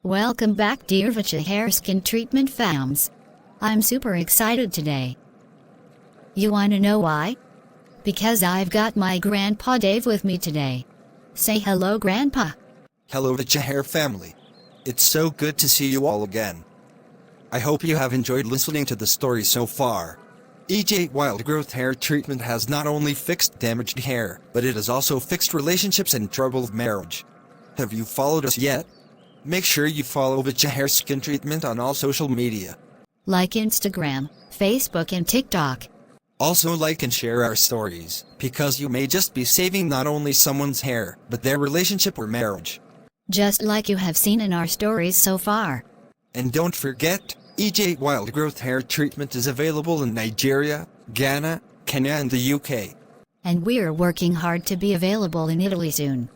Welcome back, dear Which hair skin treatment fams. I'm super excited today. You wanna know why? Because I've got my Grandpa Dave with me today. Say hello, Grandpa. Hello, Which hair family. It's so good to see you all again. I hope you have enjoyed listening to the story so far. EJ Wild Growth Hair Treatment has not only fixed damaged hair, but it has also fixed relationships and troubled marriage. Have you followed us yet? Make sure you follow Which Hair Skin Treatment on all social media. Like Instagram, Facebook and TikTok. Also like and share our stories, because you may just be saving not only someone's hair, but their relationship or marriage. Just like you have seen in our stories so far. And don't forget, EJ Wild Growth Hair Treatment is available in Nigeria, Ghana, Kenya and the UK. And we're working hard to be available in Italy soon.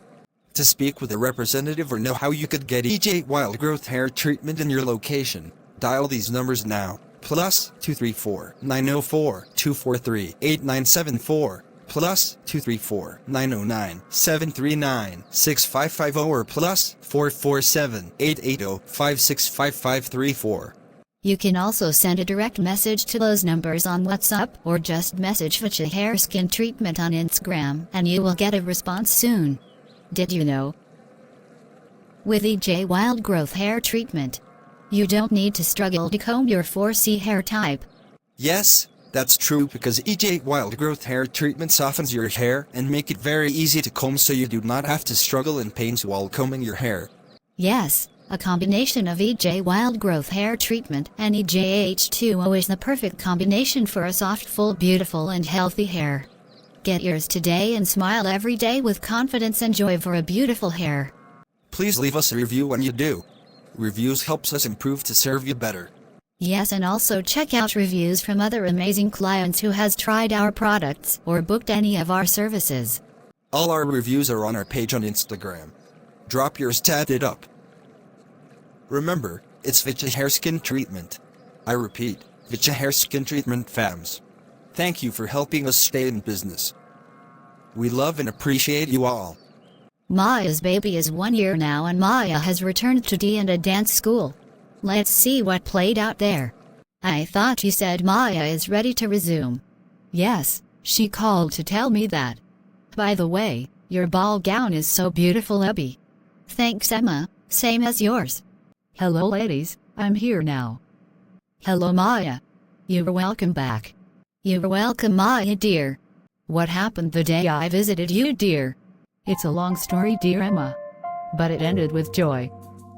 To speak with a representative or know how you could get EJ Wild Growth Hair Treatment in your location, dial these numbers now. +234 904 243 8974, +234 909 739 6550 or +447 880 565534. You can also send a direct message to those numbers on WhatsApp or just message Which Hair Skin Treatment on Instagram and you will get a response soon. Did you know? With EJ Wild Growth Hair Treatment, you don't need to struggle to comb your 4C hair type. Yes, that's true because EJ Wild Growth Hair Treatment softens your hair and make it very easy to comb so you do not have to struggle in pains while combing your hair. Yes, a combination of EJ Wild Growth Hair Treatment and EJH2O is the perfect combination for a soft, full, beautiful and healthy hair. Get yours today and smile every day with confidence and joy for a beautiful hair. Please leave us a review when you do. Reviews helps us improve to serve you better. Yes, and also check out reviews from other amazing clients who has tried our products or booked any of our services. All our reviews are on our page on Instagram. Drop yours, tat it up. Remember, it's Which Hair Skin Treatment. I repeat, Which Hair Skin Treatment fams. Thank you for helping us stay in business. We love and appreciate you all. Maya's baby is 1 year now and Maya has returned to D&A dance school. Let's see what played out there. I thought you said Maya is ready to resume. Yes, she called to tell me that. By the way, your ball gown is so beautiful, Abby. Thanks, Emma, same as yours. Hello ladies, I'm here now. Hello Maya. You're welcome back. You're welcome, Maya dear. What happened the day I visited you, dear? It's a long story, dear Emma. But it ended with joy.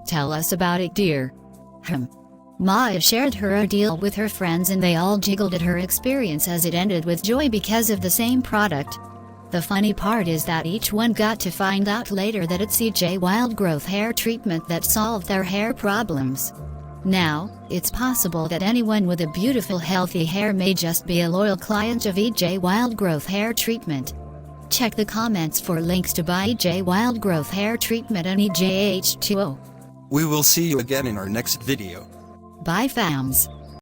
Tell us about it, dear. Maya shared her ordeal with her friends and they all giggled at her experience as it ended with joy because of the same product. The funny part is that each one got to find out later that it's EJ Wild Growth Hair Treatment that solved their hair problems. Now, it's possible that anyone with a beautiful healthy hair may just be a loyal client of EJ Wild Growth Hair Treatment. Check the comments for links to buy EJ Wild Growth Hair Treatment and EJH2O. We will see you again in our next video. Bye fams.